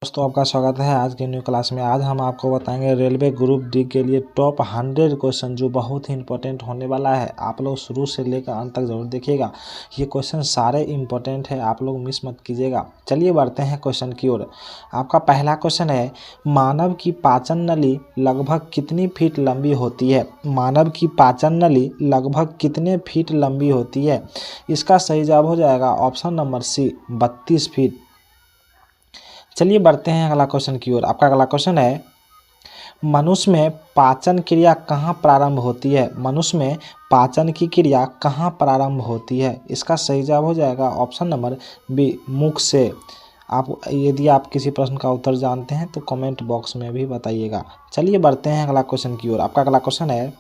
दोस्तों आपका स्वागत है आज की न्यू क्लास में। आज हम आपको बताएंगे रेलवे ग्रुप डी के लिए टॉप 100 क्वेश्चन जो बहुत ही इंपॉर्टेंट होने वाला है। आप लोग शुरू से लेकर अंत तक जरूर देखिएगा। ये क्वेश्चन सारे इंपॉर्टेंट है, आप लोग मिस मत कीजिएगा। चलिए बढ़ते हैं क्वेश्चन की ओर। आपका पहला क्वेश्चन है, मानव की पाचन नली लगभग कितनी फीट लंबी होती है? मानव की पाचन नली लगभग कितने फीट लंबी होती है? इसका सही जवाब हो जाएगा ऑप्शन नंबर सी, 32 फीट। चलिए बढ़ते हैं अगला क्वेश्चन की ओर। आपका अगला क्वेश्चन है, मनुष्य में पाचन क्रिया कहाँ प्रारंभ होती है? मनुष्य में पाचन की क्रिया कहाँ प्रारंभ होती है? इसका सही जवाब हो जाएगा ऑप्शन नंबर बी, मुख से। यदि आप किसी प्रश्न का उत्तर जानते हैं तो कमेंट बॉक्स में भी बताइएगा। चलिए बढ़ते हैं अगला क्वेश्चन की ओर। आपका अगला क्वेश्चन है,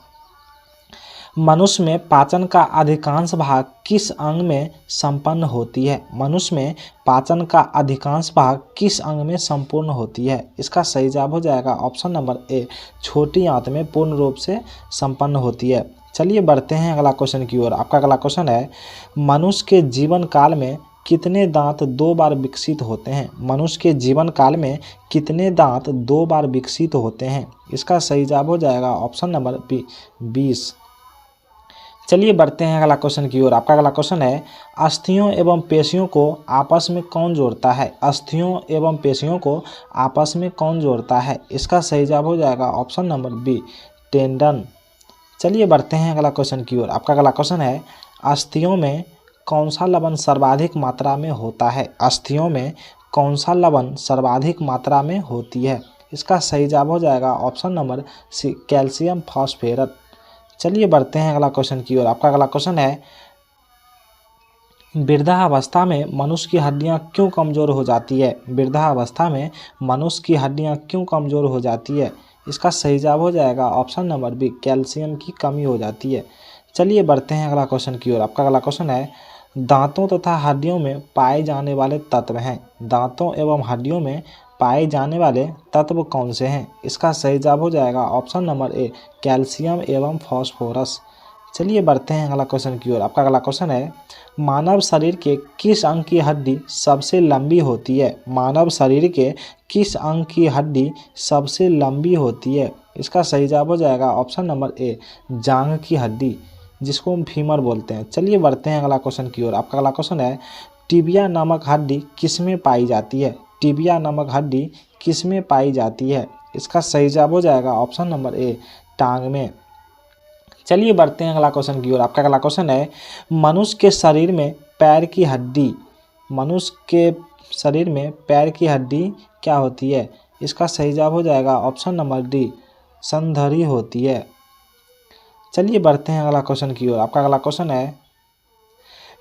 मनुष्य में पाचन का अधिकांश भाग किस अंग में संपन्न होती है? मनुष्य में पाचन का अधिकांश भाग किस अंग में संपूर्ण होती है? इसका सही जवाब हो जाएगा ऑप्शन नंबर ए, छोटी आंत में पूर्ण रूप से संपन्न होती है। चलिए बढ़ते हैं अगला क्वेश्चन की ओर। आपका अगला क्वेश्चन है, मनुष्य के जीवन काल में कितने दांत 2 बार विकसित होते हैं? मनुष्य के जीवन काल में कितने दांत 2 बार विकसित होते हैं? इसका सही जवाब हो जाएगा ऑप्शन नंबर बी, 20। चलिए बढ़ते हैं अगला क्वेश्चन की ओर। आपका अगला क्वेश्चन है, अस्थियों एवं पेशियों को आपस में कौन जोड़ता है? अस्थियों एवं पेशियों को आपस में कौन जोड़ता है? इसका सही जवाब हो जाएगा ऑप्शन नंबर बी, टेंडन। चलिए बढ़ते हैं अगला क्वेश्चन की ओर। आपका अगला क्वेश्चन है, अस्थियों में कौन सा लवण सर्वाधिक मात्रा में होता है? अस्थियों में कौन सा लवण सर्वाधिक मात्रा में होती है? इसका सही जवाब हो जाएगा option number C, calcium phosphorus. चलिए बढ़ते हैं अगला क्वेश्चन की ओर। आपका अगला क्वेश्चन है, वृद्धावस्था में मनुष्य की हड्डियां क्यों कमजोर हो जाती है? वृद्धावस्था में मनुष्य की हड्डियां क्यों कमजोर हो जाती है? इसका सही जवाब हो जाएगा ऑप्शन नंबर बी, कैल्शियम की कमी हो जाती है। चलिए बढ़ते हैं अगला क्वेश्चन की ओर। आपका अगला क्वेश्चन है, दांतों तथा हड्डियों में पाए जाने वाले तत्व हैं। दांतों एवं हड्डियों में पाए जाने वाले तत्व कौन से हैं? इसका सही जवाब हो जाएगा ऑप्शन नंबर ए, कैल्शियम एवं फास्फोरस। चलिए बढ़ते हैं अगला क्वेश्चन की ओर। आपका अगला क्वेश्चन है, मानव शरीर के किस अंग की हड्डी सबसे लंबी होती है? मानव शरीर के किस अंग की हड्डी सबसे लंबी होती है? इसका सही जवाब हो जाएगा ऑप्शन नंबर ए, जांघ की हड्डी, जिसको हम फीमर बोलते हैं। चलिए बढ़ते हैं अगला क्वेश्चन की ओर। आपका अगला क्वेश्चन है, टिबिया नामक हड्डी किस में पाई जाती है? टिबिया नामक हड्डी किस में पाई जाती है? इसका सही जवाब हो जाएगा ऑप्शन नंबर ए, टांग में। चलिए बढ़ते हैं अगला क्वेश्चन की ओर। आपका अगला क्वेश्चन है, मनुष्य के शरीर में पैर की हड्डी, मनुष्य के शरीर में पैर की हड्डी क्या होती है? इसका सही जवाब हो जाएगा ऑप्शन नंबर डी, संधरी होती है। चलिए बढ़ते हैं अगला क्वेश्चन की ओर। आपका अगला क्वेश्चन है,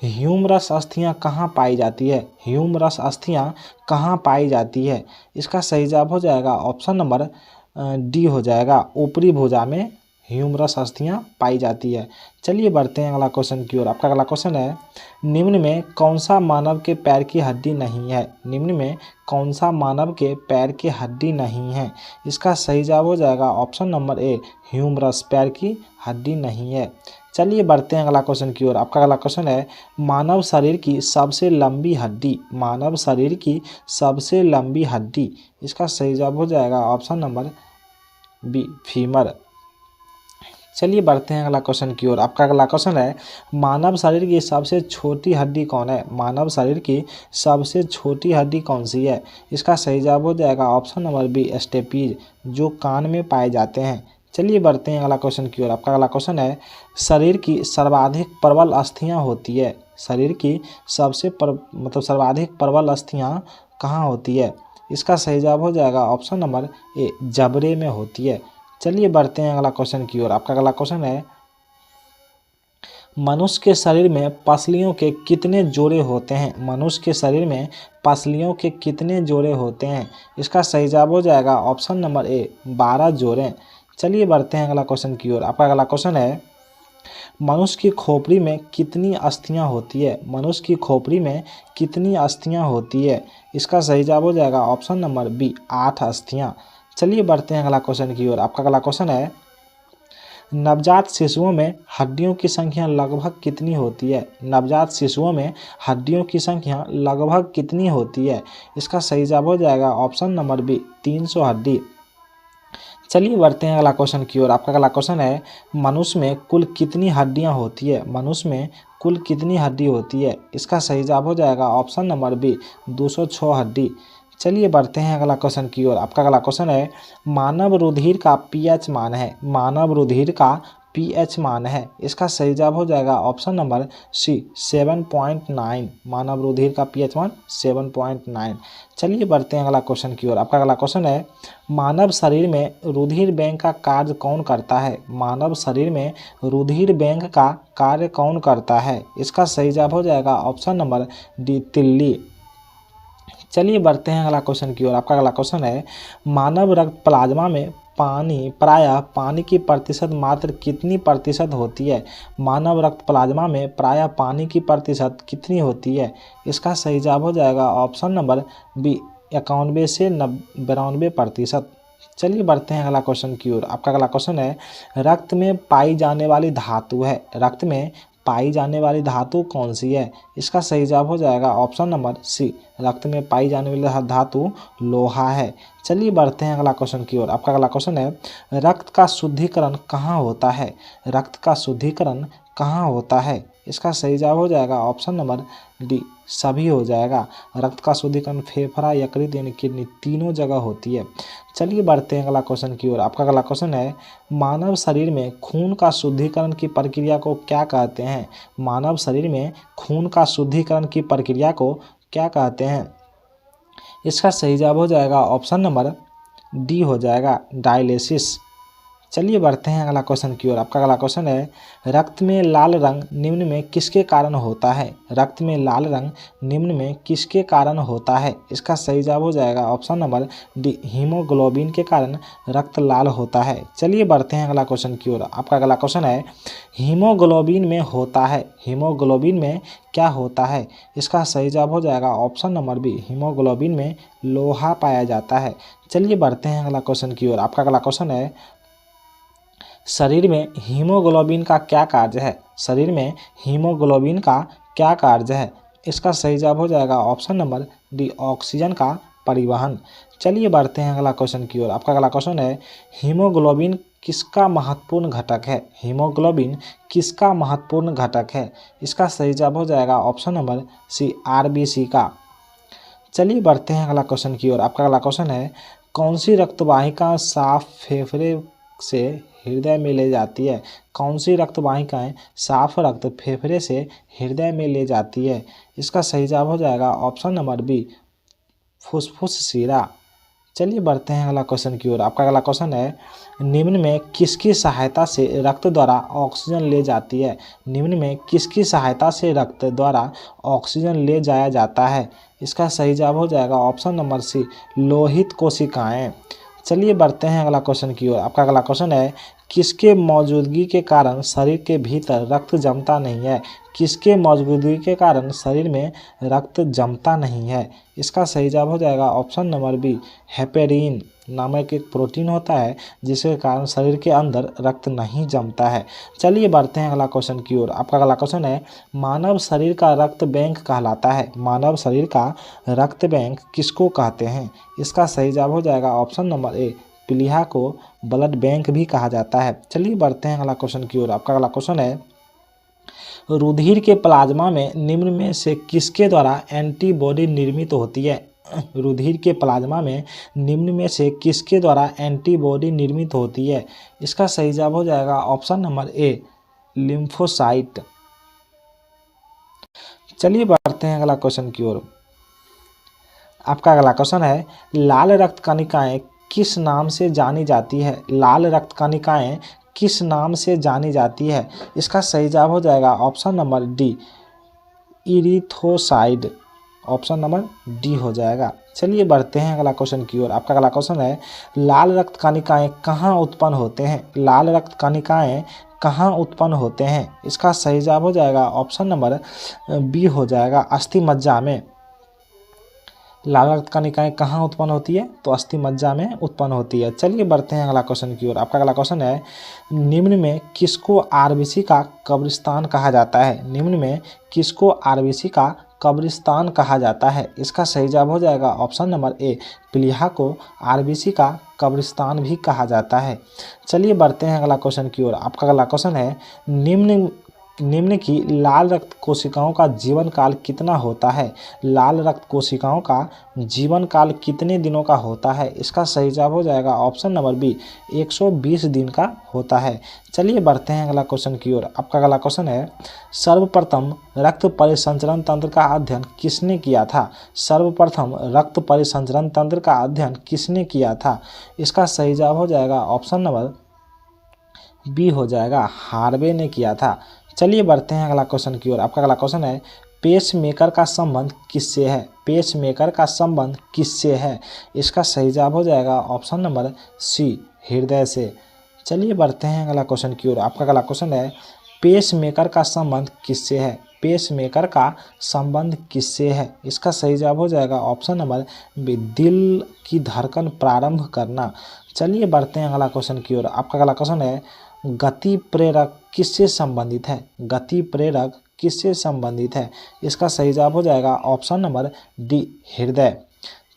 ह्यूमरस अस्थियां कहाँ पाई जाती है? ह्यूमरस अस्थियां कहाँ पाई जाती है? इसका सही जवाब हो जाएगा ऑप्शन नंबर डी हो जाएगा, ऊपरी भुजा में ह्यूमरस अस्थियां पाई जाती है। चलिए बढ़ते हैं अगला क्वेश्चन की ओर। आपका अगला क्वेश्चन है, निम्न में कौन सा मानव के पैर की हड्डी नहीं है? निम्न में कौन सा मानव के पैर की हड्डी नहीं है? इसका सही जवाब हो जाएगा ऑप्शन नंबर ए, ह्यूमरस, पैर की हड्डी नहीं है। चलिए बढ़ते हैं अगला क्वेश्चन की ओर। आपका अगला क्वेश्चन है, मानव शरीर की सबसे लंबी हड्डी, मानव शरीर की सबसे लंबी हड्डी, इसका सही जवाब हो जाएगा ऑप्शन नंबर बी, फीमर। चलिए बढ़ते हैं अगला क्वेश्चन की ओर। आपका अगला क्वेश्चन है, मानव शरीर की सबसे छोटी हड्डी कौन है? मानव शरीर की सबसे छोटी हड्डी कौन सी है? इसका सही जवाब हो जाएगा ऑप्शन नंबर बी, स्टेपीज, जो कान में पाए जाते हैं। चलिए बढ़ते हैं अगला क्वेश्चन की ओर। आपका अगला क्वेश्चन है, शरीर की सर्वाधिक प्रबल अस्थियां होती है, शरीर की सबसे सर्वाधिक प्रबल अस्थियां कहाँ होती है? इसका सही जवाब हो जाएगा ऑप्शन नंबर ए, जबड़े में होती है। चलिए बढ़ते हैं अगला क्वेश्चन की ओर। आपका अगला क्वेश्चन है, मनुष्य के शरीर में पसलियों के कितने जोड़े होते हैं? मनुष्य के शरीर में पसलियों के कितने जोड़े होते हैं? इसका सही जवाब हो जाएगा ऑप्शन नंबर ए, 12 जोड़े। चलिए बढ़ते हैं अगला क्वेश्चन की ओर। आपका अगला क्वेश्चन है, मनुष्य की खोपड़ी में कितनी अस्थियां होती है? मनुष्य की खोपड़ी में कितनी अस्थियां होती है? इसका सही जवाब हो जाएगा ऑप्शन नंबर बी, 8 अस्थियां। चलिए बढ़ते हैं अगला क्वेश्चन की ओर। आपका अगला क्वेश्चन है, नवजात शिशुओं में हड्डियों की संख्या लगभग कितनी होती है? नवजात शिशुओं में हड्डियों की संख्या लगभग कितनी होती है? इसका सही जवाब हो जाएगा ऑप्शन नंबर बी 300 हड्डी। चलिए बढ़ते हैं अगला क्वेश्चन की ओर। आपका अगला क्वेश्चन है, मनुष्य में कुल कितनी हड्डियां होती है? मनुष्य में कुल कितनी हड्डी होती है? इसका सही जवाब हो जाएगा ऑप्शन नंबर बी 206 हड्डी। चलिए बढ़ते हैं अगला क्वेश्चन की ओर। आपका अगला क्वेश्चन है, मानव रुधिर का पीएच मान है। मानव रुधिर का पीएच मान है। इसका सही जवाब हो जाएगा ऑप्शन नंबर सी 7.9। मानव रुधिर का पीएच मान 7.9। चलिए बढ़ते हैं अगला क्वेश्चन की ओर। आपका अगला क्वेश्चन है, मानव शरीर में रुधिर बैंक का कार्य कौन करता है? मानव शरीर में रुधिर बैंक का कार्य कौन करता है? इसका सही जवाब हो जाएगा ऑप्शन नंबर डी तिल्ली। चलिए बढ़ते हैं अगला क्वेश्चन की ओर। आपका अगला क्वेश्चन है, मानव रक्त प्लाज्मा में प्रायः पानी की प्रतिशत मात्र कितनी प्रतिशत होती है? मानव रक्त प्लाज्मा में प्रायः पानी की प्रतिशत कितनी होती है? इसका सही जवाब हो जाएगा ऑप्शन नंबर बी 91 से 92%। चलिए बढ़ते हैं अगला क्वेश्चन की ओर। आपका अगला क्वेश्चन है, रक्त में पाई जाने वाली धातु है। रक्त में पाई जाने वाली धातु कौन सी है? इसका सही जवाब हो जाएगा ऑप्शन नंबर सी, रक्त में पाई जाने वाली धातु लोहा है। चलिए बढ़ते हैं अगला क्वेश्चन की ओर। आपका अगला क्वेश्चन है, रक्त का शुद्धिकरण कहाँ होता है? रक्त का शुद्धिकरण कहाँ होता है? इसका सही जवाब हो जाएगा ऑप्शन नंबर डी सभी हो जाएगा। रक्त का शुद्धिकरण फेफड़ा, यकृत यानी किडनी तीनों जगह होती है। चलिए बढ़ते हैं अगला क्वेश्चन की ओर। आपका अगला क्वेश्चन है, मानव शरीर में खून का शुद्धिकरण की प्रक्रिया को क्या कहते हैं? मानव शरीर में खून का शुद्धिकरण की प्रक्रिया को क्या कहते हैं? इसका सही जवाब हो जाएगा ऑप्शन नंबर डी हो जाएगा, डायलिसिस। चलिए बढ़ते हैं अगला क्वेश्चन की ओर। आपका अगला क्वेश्चन है, रक्त में लाल रंग निम्न में किसके कारण होता है? रक्त में लाल रंग निम्न में किसके कारण होता है? इसका सही जवाब हो जाएगा ऑप्शन नंबर डी हीमोग्लोबिन के कारण रक्त लाल होता है। चलिए बढ़ते हैं अगला क्वेश्चन की ओर। आपका अगला क्वेश्चन है, हीमोग्लोबिन में होता है। हीमोग्लोबिन में क्या होता है? इसका सही जवाब हो जाएगा ऑप्शन नंबर बी हीमोग्लोबिन में लोहा पाया जाता है। चलिए बढ़ते हैं अगला क्वेश्चन की ओर। आपका अगला क्वेश्चन है, शरीर में हीमोग्लोबिन का क्या कार्य है? शरीर में हीमोग्लोबिन का क्या कार्य है? इसका सही जवाब हो जाएगा ऑप्शन नंबर डी ऑक्सीजन का परिवहन। चलिए बढ़ते हैं अगला क्वेश्चन की ओर। आपका अगला क्वेश्चन है, हीमोग्लोबिन किसका महत्वपूर्ण घटक है? हीमोग्लोबिन किसका महत्वपूर्ण घटक है? इसका सही जवाब हो जाएगा ऑप्शन नंबर सी आरबीसी का। चलिए बढ़ते हैं अगला क्वेश्चन की ओर। आपका अगला क्वेश्चन है, कौन सी रक्तवाहिका साफ फेफड़े से हृदय में ले जाती है? कौन सी रक्तवाहिकाएं साफ रक्त फेफड़े से हृदय में ले जाती है? इसका सही जवाब हो जाएगा ऑप्शन नंबर बी फुसफुस शिरा। चलिए बढ़ते हैं अगला क्वेश्चन की ओर। आपका अगला क्वेश्चन है, निम्न में किसकी सहायता से रक्त द्वारा ऑक्सीजन ले जाती है? निम्न में किसकी सहायता से रक्त द्वारा ऑक्सीजन ले जाया जाता है? इसका सही जवाब हो जाएगा ऑप्शन नंबर सी लोहित कोशिकाएं। चलिए बढ़ते हैं अगला क्वेश्चन की ओर। आपका अगला क्वेश्चन है, किसके मौजूदगी के कारण शरीर के भीतर रक्त जमता नहीं है? किसके मौजूदगी के कारण शरीर में रक्त जमता नहीं है? इसका सही जवाब हो जाएगा ऑप्शन नंबर बी हेपेरिन नामक एक प्रोटीन होता है जिसके कारण शरीर के अंदर रक्त नहीं जमता है। चलिए बढ़ते हैं अगला क्वेश्चन की ओर। आपका अगला क्वेश्चन है, मानव शरीर का रक्त बैंक कहलाता है। मानव शरीर का रक्त बैंक किसको कहते हैं? इसका सही जवाब हो जाएगा ऑप्शन नंबर ए प्लीहा को ब्लड बैंक भी कहा जाता है। चलिए बढ़ते हैं अगला क्वेश्चन की ओर। आपका अगला क्वेश्चन है, रुधिर के प्लाज्मा में निम्न में से किसके द्वारा एंटीबॉडी निर्मित होती है? रुधिर के प्लाज्मा में निम्न में से किसके द्वारा एंटीबॉडी निर्मित होती है? इसका सही जवाब हो जाएगा ऑप्शन नंबर ए लिम्फोसाइट। चलिए बढ़ते हैं अगला क्वेश्चन की ओर। आपका अगला क्वेश्चन है, लाल रक्त कणिकाएं किस नाम से जानी जाती है? लाल रक्त कणिकाएं किस नाम से जानी जाती है? इसका सही जवाब हो जाएगा option number D erythrocyte. Option number D हो जाएगा। चलिए बढ़ते हैं अगला क्वेश्चन की ओर। आपका अगला क्वेश्चन है, लाल रक्त कणिकाएं कहाँ उत्पन्न होते हैं? लाल रक्त कणिकाएं कहाँ उत्पन्न होते हैं? इसका सही जवाब हो जाएगा ऑप्शन नंबर बी हो जाएगा अस्थि मज्जा में। लाल रक्त कणिकाएं कहाँ उत्पन्न होती है? तो अस्थि मज्जा में उत्पन्न होती है। चलिए बढ़ते हैं अगला क्वेश्चन की ओर। आपका अगला क्वेश्चन है, निम्न में किसको आरबीसी का कब्रिस्तान कहा जाता है? निम्न में किसको आरबीसी का कब्रिस्तान कहा जाता है? इसका सही जवाब हो जाएगा ऑप्शन नंबर ए, प्लीहा को आरबीसी का कब्रिस्तान भी कहा जाता है। चलिए बढ़ते हैं अगला क्वेश्चन की ओर। आपका अगला क्वेश्चन है, निम्न की लाल रक्त कोशिकाओं का जीवन काल कितना होता है? लाल रक्त कोशिकाओं का जीवन काल कितने दिनों का होता है? इसका सही जवाब हो जाएगा ऑप्शन नंबर बी, 120 दिन का होता है। चलिए बढ़ते हैं अगला क्वेश्चन की ओर। आपका अगला क्वेश्चन है, सर्वप्रथम रक्त परिसंचरण तंत्र का अध्ययन किसने किया था? सर्वप्रथम रक्त परिसंचरण तंत्र का अध्ययन किसने किया था? इसका सही जवाब हो जाएगा ऑप्शन नंबर बी हो जाएगा, हार्वे ने किया था। चलिए बढ़ते हैं अगला क्वेश्चन की ओर। आपका अगला क्वेश्चन है, पेसमेकर का संबंध किससे है? पेसमेकर का संबंध किससे है? इसका सही जवाब हो जाएगा ऑप्शन नंबर सी, हृदय से। चलिए बढ़ते हैं अगला क्वेश्चन की ओर। आपका अगला क्वेश्चन है, पेसमेकर का संबंध किससे है? पेसमेकर का संबंध किससे है? इसका सही जवाब हो जाएगा ऑप्शन नंबर बी, दिल की धड़कन प्रारंभ करना। चलिए बढ़ते हैं अगला क्वेश्चन की ओर। आपका अगला क्वेश्चन है, गति प्रेरक किससे संबंधित है? गति प्रेरक किससे संबंधित है? इसका सही जवाब हो जाएगा ऑप्शन नंबर डी, हृदय।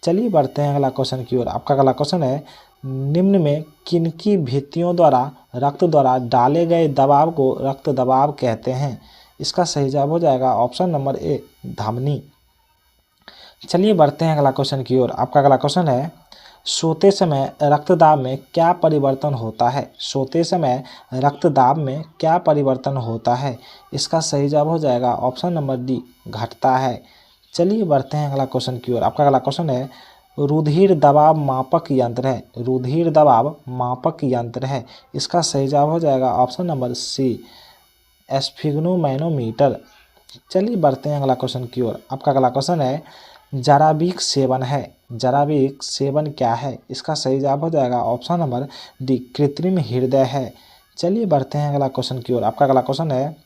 चलिए बढ़ते हैं अगला क्वेश्चन की ओर। आपका अगला क्वेश्चन है, निम्न में किनकी भित्तियों द्वारा रक्त द्वारा डाले गए दबाव को रक्त दबाव कहते हैं? इसका सही जवाब हो जाएगा ऑप्शन नंबर ए, धमनी। चलिए बढ़ते हैं अगला क्वेश्चन की ओर। आपका अगला क्वेश्चन है, सोते समय रक्तदाब में क्या परिवर्तन होता है? सोते समय रक्तदाब में क्या परिवर्तन होता है? इसका सही जवाब हो जाएगा ऑप्शन नंबर डी, घटता है। चलिए बढ़ते हैं अगला क्वेश्चन की ओर। आपका अगला क्वेश्चन है, रुधिर दबाव मापक यंत्र है। रुधिर दबाव मापक यंत्र है। इसका सही जवाब हो जाएगा ऑप्शन नंबर सी, स्फिग्नोमैनोमीटर। चलिए बढ़ते हैं अगला क्वेश्चन की ओर। आपका अगला क्वेश्चन है, जरावीक सेवन है। जरावीक सेवन क्या है? इसका सही जवाब हो जाएगा ऑप्शन नंबर डी, कृत्रिम हृदय है। चलिए बढ़ते हैं अगला क्वेश्चन की ओर। आपका अगला क्वेश्चन है,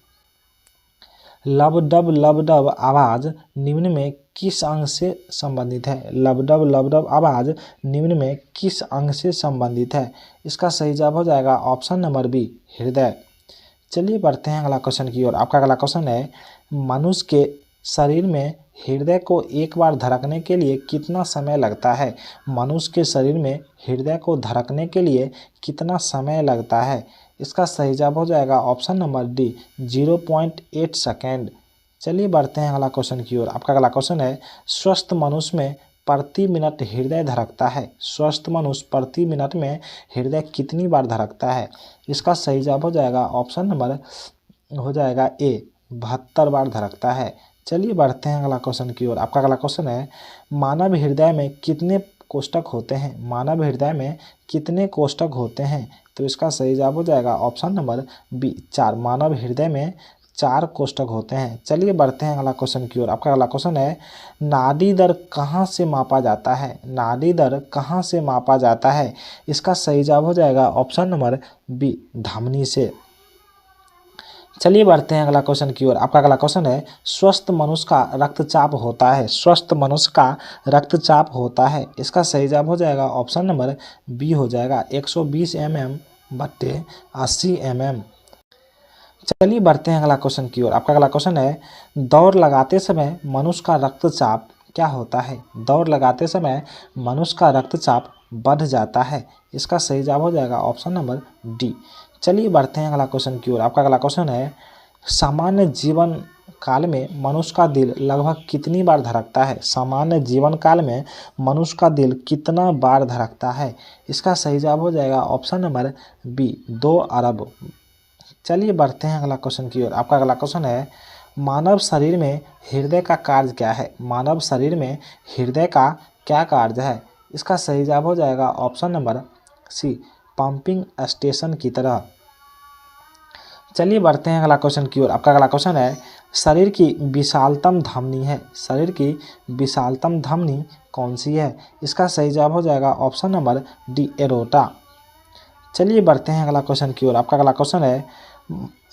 लबडब आवाज़ निम्न में किस अंग से संबंधित है? लबडब आवाज़ निम्न में किस अंग से संबंधित है? इसका सही जवाब हो जाएगा ऑप्शन नंबर बी, हृदय। चलिए बढ़ते हैं अगला क्वेश्चन की ओर। आपका अगला क्वेश्चन है, मनुष्य के शरीर में हृदय को एक बार धड़कने के लिए कितना समय लगता है? मनुष्य के शरीर में हृदय को धड़कने के लिए कितना समय लगता है? इसका सही जवाब हो जाएगा ऑप्शन नंबर डी, 0.8 सेकेंड। चलिए बढ़ते हैं अगला क्वेश्चन की ओर। आपका अगला क्वेश्चन है, स्वस्थ मनुष्य में प्रति मिनट हृदय धड़कता है? स्वस्थ मनुष्य प्रति मिनट में हृदय कितनी बार धड़कता है? इसका सही जवाब हो जाएगा ऑप्शन नंबर हो जाएगा ए, 72 बार धड़कता है। चलिए बढ़ते हैं अगला क्वेश्चन की ओर। आपका अगला क्वेश्चन है, मानव हृदय में कितने कोष्ठक होते हैं? मानव हृदय में कितने कोष्ठक होते हैं? तो इसका सही जवाब हो जाएगा ऑप्शन नंबर बी, 4। मानव हृदय में 4 कोष्ठक होते हैं। चलिए बढ़ते हैं अगला क्वेश्चन की ओर। आपका अगला क्वेश्चन है, नाड़ी दर कहाँ से मापा जाता है? नाड़ी दर कहाँ से मापा जाता है? इसका सही जवाब हो जाएगा ऑप्शन नंबर बी, धमनी से। चलिए बढ़ते हैं अगला क्वेश्चन की ओर। आपका अगला क्वेश्चन है, स्वस्थ मनुष्य का रक्तचाप होता है? स्वस्थ मनुष्य का रक्तचाप होता है? इसका सही जवाब हो जाएगा ऑप्शन नंबर बी हो जाएगा, 120 mm/80 mm। चलिए बढ़ते हैं अगला क्वेश्चन की ओर। आपका अगला क्वेश्चन है, दौड़ लगाते समय मनुष्य का रक्तचाप क्या होता है? दौड़ लगाते समय मनुष्य का रक्तचाप बढ़ जाता है। इसका सही जवाब हो जाएगा ऑप्शन नंबर डी। चलिए बढ़ते हैं अगला क्वेश्चन की ओर। आपका अगला क्वेश्चन है, सामान्य जीवन काल में मनुष्य का दिल लगभग कितनी बार धड़कता है? सामान्य जीवन काल में मनुष्य का दिल कितना बार धड़कता है? इसका सही जवाब हो जाएगा ऑप्शन नंबर बी, 2 अरब। चलिए बढ़ते हैं अगला क्वेश्चन की ओर। आपका अगला क्वेश्चन है, मानव शरीर में हृदय का कार्य क्या है? मानव शरीर में हृदय का क्या कार्य है? इसका सही जवाब हो जाएगा option number C, pumping station की तरह। चलिए बढ़ते हैं अगला क्वेश्चन की ओर। आपका अगला क्वेश्चन है, शरीर की विशालतम धमनी है? शरीर की विशालतम धमनी कौन सी है? इसका सही जवाब हो जाएगा ऑप्शन नंबर डी, एरोटा। चलिए बढ़ते हैं अगला क्वेश्चन की ओर। आपका अगला क्वेश्चन है,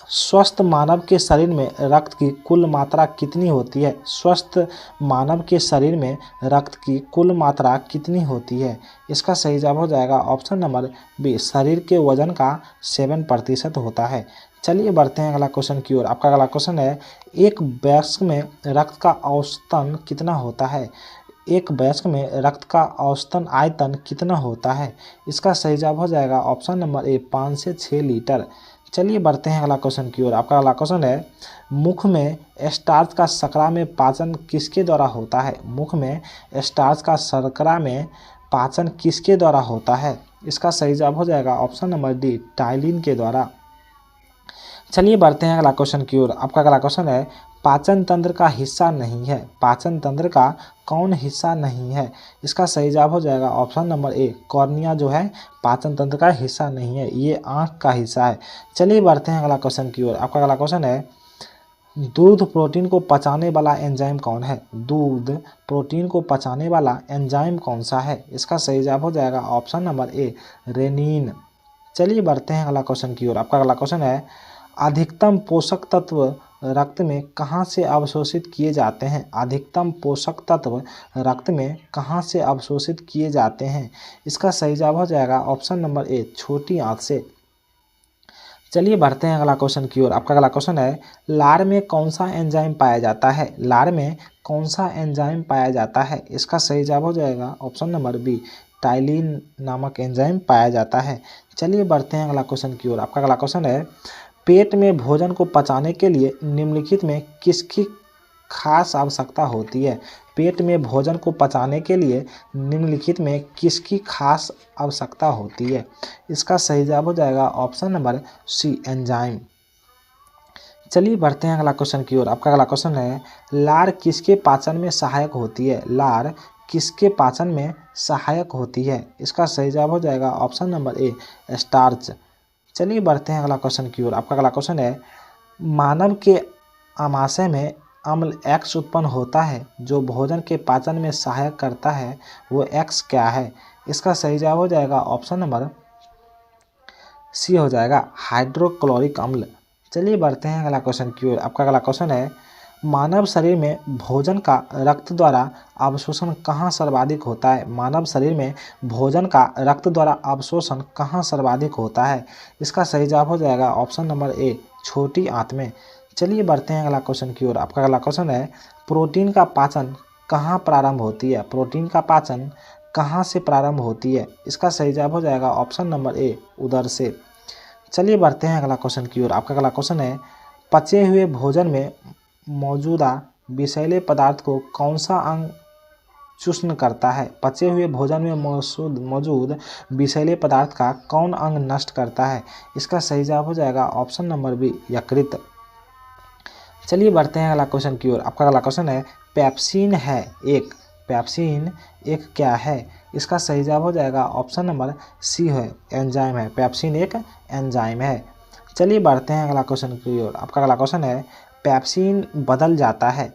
स्वस्थ मानव के शरीर में रक्त की कुल मात्रा कितनी होती है? स्वस्थ मानव के शरीर में रक्त की कुल मात्रा कितनी होती है? इसका सही जवाब हो जाएगा ऑप्शन नंबर बी, शरीर के वजन का 7% होता है। चलिए बढ़ते हैं अगला क्वेश्चन की ओर। आपका अगला क्वेश्चन है, एक वयस्क में रक्त का औसतन कितना होता है? एक वयस्क में रक्त का औसतन आयतन कितना होता है? इसका सही जवाब हो जाएगा ऑप्शन नंबर ए, 5 से 6 लीटर। चलिए बढ़ते हैं अगला क्वेश्चन की ओर। आपका अगला क्वेश्चन है, मुख में स्टार्च का शर्करा में पाचन किसके द्वारा होता है? मुख में स्टार्च का शर्करा में पाचन किसके द्वारा होता है? इसका सही जवाब हो जाएगा ऑप्शन नंबर डी, टाइलिन के द्वारा। चलिए बढ़ते हैं अगला क्वेश्चन की ओर। आपका अगला क्वेश्चन है, पाचन तंत्र का हिस्सा नहीं है, पाचन तंत्र का कौन हिस्सा नहीं है? इसका सही जवाब हो जाएगा ऑप्शन नंबर ए, कॉर्निया जो है पाचन तंत्र का हिस्सा नहीं है, ये आँख का हिस्सा है। चलिए बढ़ते हैं अगला क्वेश्चन की ओर। आपका अगला क्वेश्चन है, दूध प्रोटीन को पचाने वाला एंजाइम कौन है? दूध प्रोटीन को पचाने वाला एंजाइम कौन सा है? इसका सही जवाब हो जाएगा ऑप्शन नंबर ए, रेनिन। चलिए बढ़ते हैं अगला क्वेश्चन की ओर। आपका अगला क्वेश्चन है, अधिकतम पोषक तत्व रक्त में कहाँ से अवशोषित किए जाते हैं? अधिकतम पोषक तत्व रक्त में कहाँ से अवशोषित किए जाते हैं? इसका सही जवाब हो जाएगा ऑप्शन नंबर ए, छोटी आंत से। चलिए बढ़ते हैं अगला क्वेश्चन की ओर। आपका अगला क्वेश्चन है, लार में कौन सा एंजाइम पाया जाता है? लार में कौन सा एंजाइम पाया जाता है? इसका सही जवाब हो जाएगा ऑप्शन नंबर बी, टाइलिन नामक एंजाइम पाया जाता है। चलिए बढ़ते हैं अगला क्वेश्चन की ओर। आपका अगला क्वेश्चन है, पेट में भोजन को पचाने के लिए निम्नलिखित में किसकी खास आवश्यकता होती है? पेट में भोजन को पचाने के लिए निम्नलिखित में किसकी खास आवश्यकता होती है? इसका सही जवाब हो जाएगा ऑप्शन नंबर सी, एंजाइम। चलिए बढ़ते हैं अगला क्वेश्चन की ओर। आपका अगला क्वेश्चन है, लार किसके पाचन में सहायक होती है? लार किसके पाचन में सहायक होती है? इसका सही जवाब हो जाएगा ऑप्शन नंबर ए, स्टार्च। चलिए बढ़ते हैं अगला क्वेश्चन की ओर। आपका अगला क्वेश्चन है, मानव के आमाशय में अम्ल एक्स उत्पन्न होता है जो भोजन के पाचन में सहायक करता है, वो एक्स क्या है? इसका सही जवाब हो जाएगा ऑप्शन नंबर सी हो जाएगा, हाइड्रोक्लोरिक अम्ल। चलिए बढ़ते हैं अगला क्वेश्चन की ओर। आपका अगला क्वेश्चन है, मानव शरीर में भोजन का रक्त द्वारा अवशोषण कहाँ सर्वाधिक होता है? मानव शरीर में भोजन का रक्त द्वारा अवशोषण कहाँ सर्वाधिक होता है? इसका सही जवाब हो जाएगा ऑप्शन नंबर ए, छोटी आंत में। चलिए बढ़ते हैं अगला क्वेश्चन की ओर। आपका अगला क्वेश्चन है, प्रोटीन का पाचन कहाँ प्रारंभ होती है? प्रोटीन का पाचन कहाँ से प्रारंभ होती है? इसका सही जवाब हो जाएगा ऑप्शन नंबर ए, उदर से। चलिए बढ़ते हैं अगला क्वेश्चन की ओर। आपका अगला क्वेश्चन है, पचे हुए भोजन में मौजूदा विषैले पदार्थ को कौन सा अंग चूर्ण करता है? पचे हुए भोजन में मौजूद विषैले पदार्थ का कौन अंग नष्ट करता है? इसका सही जवाब हो जाएगा ऑप्शन नंबर बी, यकृत। चलिए बढ़ते हैं अगला क्वेश्चन की ओर। आपका अगला क्वेश्चन है, पेप्सिन है एक, पेप्सिन एक क्या है? इसका सही जवाब हो जाएगा ऑप्शन नंबर सी है, एंजाइम है। पेप्सिन एक एंजाइम है। चलिए बढ़ते हैं अगला क्वेश्चन की ओर। आपका अगला क्वेश्चन है, पेप्सिन बदल जाता है,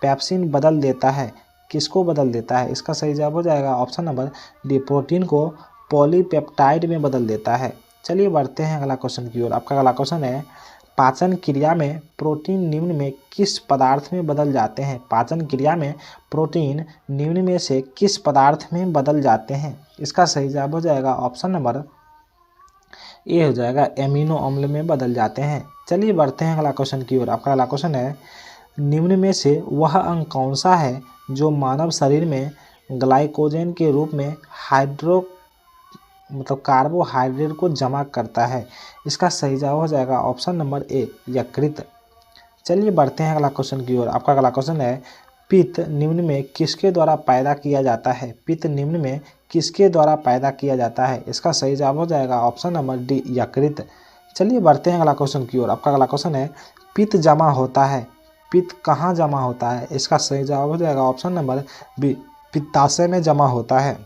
पेप्सिन बदल देता है, किसको बदल देता है? इसका सही जवाब हो जाएगा ऑप्शन नंबर डी, प्रोटीन को पॉलीपेप्टाइड में बदल देता है। चलिए बढ़ते हैं अगला क्वेश्चन की ओर। आपका अगला क्वेश्चन है, पाचन क्रिया में प्रोटीन निम्न में किस पदार्थ में बदल जाते हैं? पाचन क्रिया में प्रोटीन निम्न में से किस पदार्थ में बदल जाते हैं? इसका सही जवाब हो जाएगा ऑप्शन नंबर ए हो जाएगा, एमिनो अम्ल में बदल जाते हैं। चलिए बढ़ते हैं अगला क्वेश्चन की ओर। आपका अगला क्वेश्चन है, निम्न में से वह अंग कौन सा है जो मानव शरीर में ग्लाइकोजन के रूप में कार्बोहाइड्रेट को जमा करता है? इसका सही जवाब हो जाएगा ऑप्शन नंबर ए, यकृत। चलिए बढ़ते हैं अगला क्वेश्चन की ओर। आपका अगला क्वेश्चन है, पित्त निम्न में किसके द्वारा पैदा किया जाता है? पित्त निम्न में किसके द्वारा पैदा किया जाता है? इसका सही जवाब हो जाएगा ऑप्शन नंबर डी, यकृत। चलिए बढ़ते हैं अगला क्वेश्चन की ओर। आपका अगला क्वेश्चन है, पित्त जमा होता है, पित्त कहाँ जमा होता है? इसका सही जवाब हो जाएगा ऑप्शन नंबर बी, पित्ताशय में जमा होता है।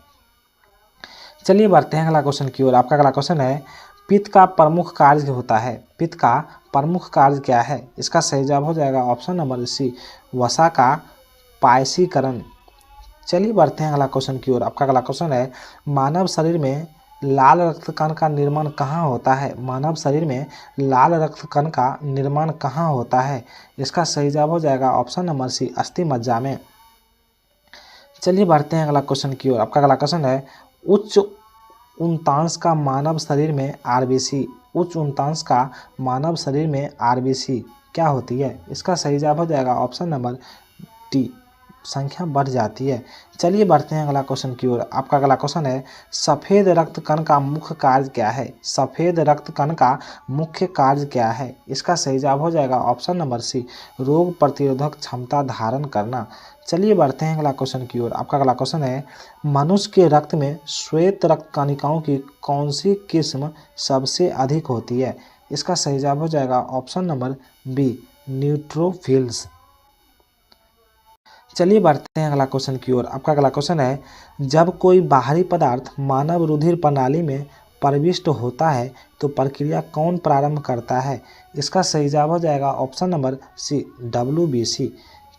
चलिए बढ़ते हैं अगला क्वेश्चन की ओर। आपका अगला क्वेश्चन है, पित्त का प्रमुख कार्य होता है, पित्त का प्रमुख कार्य क्या है? इसका सही जवाब हो जाएगा ऑप्शन नंबर सी, वसा का पायसीकरण। चलिए बढ़ते हैं अगला क्वेश्चन की ओर। आपका अगला क्वेश्चन है, मानव शरीर में लाल रक्त कण का निर्माण कहाँ होता है? मानव शरीर में लाल रक्त कण का निर्माण कहाँ होता है? इसका सही जवाब हो जाएगा ऑप्शन नंबर सी, अस्थि मज्जा में। चलिए बढ़ते हैं अगला क्वेश्चन की ओर। आपका अगला क्वेश्चन है उच्च उन्तांश का मानव शरीर में आरबीसी। उच्च उन्तांश का मानव शरीर में आरबीसी क्या होती है? इसका सही जवाब हो जाएगा ऑप्शन नंबर डी, संख्या बढ़ जाती है। चलिए बढ़ते हैं अगला क्वेश्चन की ओर। आपका अगला क्वेश्चन है सफ़ेद रक्त कण का मुख्य कार्य क्या है? सफ़ेद रक्त कण का मुख्य कार्य क्या है? इसका सही जवाब हो जाएगा ऑप्शन नंबर सी, रोग प्रतिरोधक क्षमता धारण करना। चलिए बढ़ते हैं अगला क्वेश्चन की ओर। आपका अगला क्वेश्चन है मनुष्य के रक्त में श्वेत रक्त कणिकाओं की कौन सी किस्म सबसे अधिक होती है? इसका सही जवाब हो जाएगा ऑप्शन नंबर बी, न्यूट्रोफिल्स। चलिए बढ़ते हैं अगला क्वेश्चन की ओर। आपका अगला क्वेश्चन है जब कोई बाहरी पदार्थ मानव रुधिर प्रणाली में प्रविष्ट होता है तो प्रक्रिया कौन प्रारंभ करता है? इसका सही जवाब हो जाएगा ऑप्शन नंबर सी, WBC।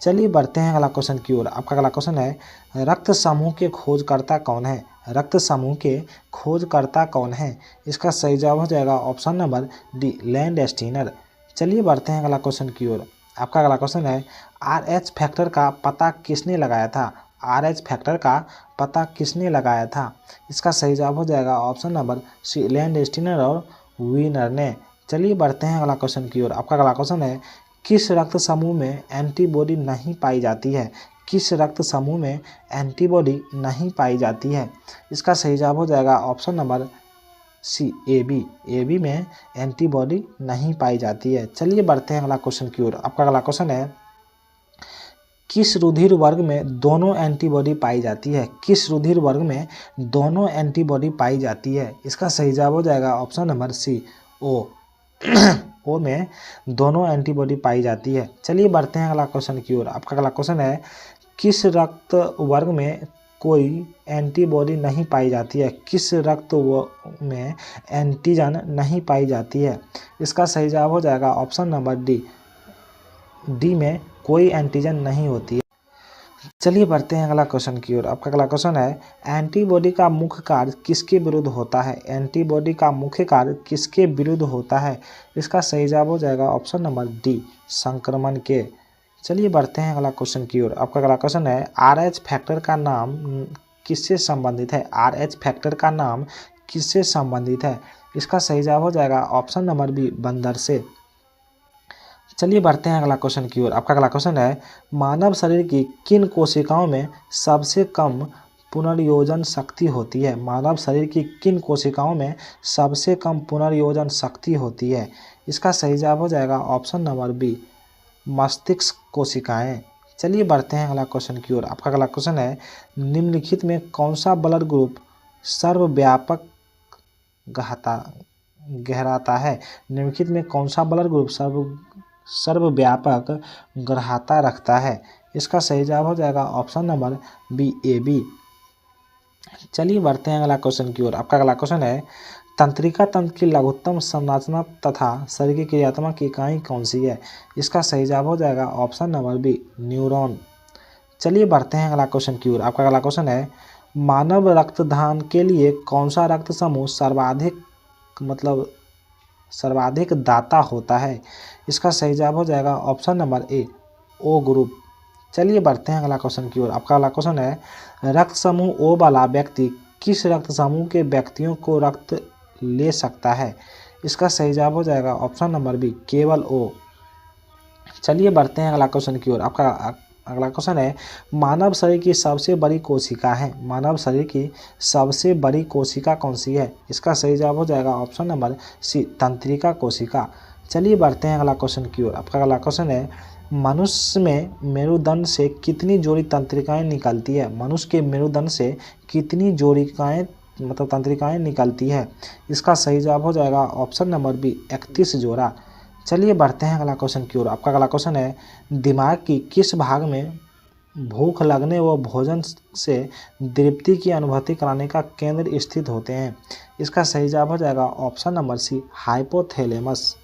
चलिए बढ़ते हैं अगला क्वेश्चन की ओर। आपका अगला क्वेश्चन है रक्त समूह के खोजकर्ता कौन है? रक्त समूह के खोजकर्ता कौन है? इसका सही जवाब हो जाएगा ऑप्शन नंबर डी, लैंडस्टीनर। चलिए बढ़ते हैं अगला क्वेश्चन की ओर। आपका अगला क्वेश्चन है RH फैक्टर का पता किसने लगाया था? RH फैक्टर का पता किसने लगाया था? इसका सही जवाब हो जाएगा ऑप्शन नंबर सी, लैंडस्टीनर और वीनर ने। चलिए बढ़ते हैं अगला क्वेश्चन की ओर। आपका अगला क्वेश्चन है किस रक्त समूह में एंटीबॉडी नहीं पाई जाती है? किस रक्त समूह में एंटीबॉडी नहीं पाई जाती है? इसका सही जवाब हो जाएगा ऑप्शन नंबर सी, AB में एंटीबॉडी नहीं पाई जाती है। चलिए बढ़ते हैं अगला क्वेश्चन की ओर। आपका अगला क्वेश्चन है किस रुधिर वर्ग में दोनों एंटीबॉडी पाई जाती है? किस रुधिर वर्ग में दोनों एंटीबॉडी पाई जाती है? इसका सही जवाब हो जाएगा ऑप्शन नंबर सी, O। ओ में दोनों एंटीबॉडी पाई जाती है। चलिए बढ़ते हैं अगला क्वेश्चन की ओर। आपका अगला क्वेश्चन है किस रक्त वर्ग में कोई एंटीबॉडी नहीं पाई जाती है? किस रक्त में एंटीजन नहीं पाई जाती है? इसका सही जवाब हो जाएगा ऑप्शन नंबर डी में कोई एंटीजन नहीं होती है। चलिए बढ़ते हैं अगला क्वेश्चन की ओर। आपका अगला क्वेश्चन है एंटीबॉडी का मुख्य कार्य किसके विरुद्ध होता है? एंटीबॉडी का मुख्य कार्य किसके विरुद्ध होता है? इसका सही जवाब हो जाएगा ऑप्शन नंबर डी, संक्रमण के। चलिए बढ़ते हैं अगला क्वेश्चन की ओर। आपका अगला क्वेश्चन है RH फैक्टर का नाम किससे संबंधित है? RH फैक्टर का नाम किससे संबंधित है? इसका सही जवाब हो जाएगा ऑप्शन नंबर बी, बंदर से। चलिए बढ़ते हैं अगला क्वेश्चन की ओर। आपका अगला क्वेश्चन है मानव शरीर की किन कोशिकाओं में सबसे कम पुनर्योजन शक्ति होती है? मानव शरीर की किन कोशिकाओं में सबसे कम पुनर्योजन शक्ति होती है? इसका सही जवाब हो जाएगा ऑप्शन नंबर बी, मस्तिष्क कोशिकाएं। चलिए बढ़ते हैं अगला क्वेश्चन की ओर। आपका अगला क्वेश्चन है निम्नलिखित में कौन सा ब्लड ग्रुप सर्वव्यापक गहराता है? निम्नलिखित में कौन सा ब्लड ग्रुप सर्वव्यापक ग्राह्यता रखता है? इसका सही जवाब हो जाएगा ऑप्शन नंबर बी, AB। चलिए बढ़ते हैं अगला क्वेश्चन की ओर। आपका अगला क्वेश्चन है तंत्रिका तंत्र की लघुत्तम संरचना तथा शरीर की क्रियात्मक इकाई कौन सी है? इसका सही जवाब हो जाएगा ऑप्शन नंबर बी, न्यूरॉन। चलिए बढ़ते हैं अगला क्वेश्चन की ओर। आपका अगला क्वेश्चन है मानव रक्तदान के लिए कौन सा रक्त समूह सर्वाधिक दाता होता है? इसका सही जवाब हो जाएगा option number A, O group. चलिए बढ़ते हैं अगला क्वेश्चन की ओर। आपका अगला क्वेश्चन है रक्त समूह O वाला व्यक्ति किस रक्त समूह के व्यक्तियों को रक्त ले सकता है? इसका सही जवाब हो जाएगा ऑप्शन नंबर बी, केवल O। चलिए बढ़ते हैं अगला क्वेश्चन की ओर। आपका अगला क्वेश्चन है मानव शरीर की सबसे बड़ी कोशिका है? मानव शरीर की सबसे बड़ी कोशिका कौन सी है? इसका सही जवाब हो जाएगा ऑप्शन नंबर सी, तंत्रिका कोशिका। चलिए बढ़ते हैं अगला क्वेश्चन की ओर। आपका अगला क्वेश्चन है मनुष्य में मेरुदंड से कितनी जोड़ी तंत्रिकाएं निकलती है? मनुष्य के मेरुदंड से कितनी तंत्रिकाएं निकलती है? इसका सही जवाब हो जाएगा ऑप्शन नंबर बी, 31 जोड़ा। चलिए बढ़ते हैं अगला क्वेश्चन की ओर। आपका अगला क्वेश्चन है दिमाग की किस भाग में भूख लगने व भोजन से तृप्ति की अनुभूति कराने का केंद्र स्थित होते हैं? इसका सही जवाब हो जाएगा ऑप्शन नंबर सी, हाइपोथैलेमस।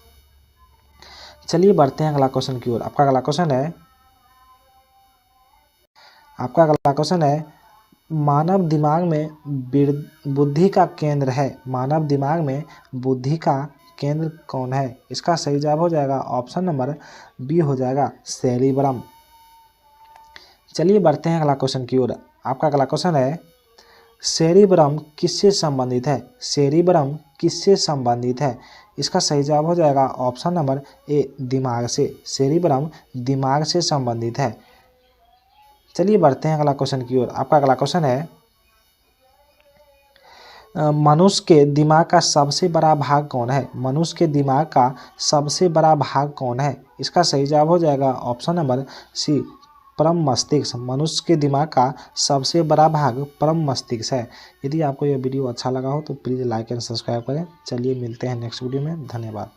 चलिए बढ़ते हैं अगला क्वेश्चन की ओर। आपका अगला क्वेश्चन है मानव दिमाग में बुद्धि का केंद्र है, मानव दिमाग में बुद्धि का केंद्र कौन है? इसका सही जवाब हो जाएगा ऑप्शन नंबर बी हो जाएगा सेरिब्रम। चलिए बढ़ते हैं अगला क्वेश्चन की ओर। आपका अगला क्वेश्चन है सेरिब्रम किससे संबंधित है? सेरिब्रम किससे संबंधित है? इसका सही जवाब हो जाएगा ऑप्शन नंबर ए दिमाग से। सेरिब्रम दिमाग से संबंधित है। चलिए बढ़ते हैं अगला क्वेश्चन की ओर। आपका अगला क्वेश्चन है मनुष्य के दिमाग का सबसे बड़ा भाग कौन है? मनुष्य के दिमाग का सबसे बड़ा भाग कौन है? इसका सही जवाब हो जाएगा ऑप्शन नंबर सी परम मस्तिष्क। मनुष्य के दिमाग का सबसे बड़ा भाग परम मस्तिष्क है। यदि आपको यह वीडियो अच्छा लगा हो तो प्लीज़ लाइक एंड सब्सक्राइब करें। चलिए मिलते हैं नेक्स्ट वीडियो में। धन्यवाद।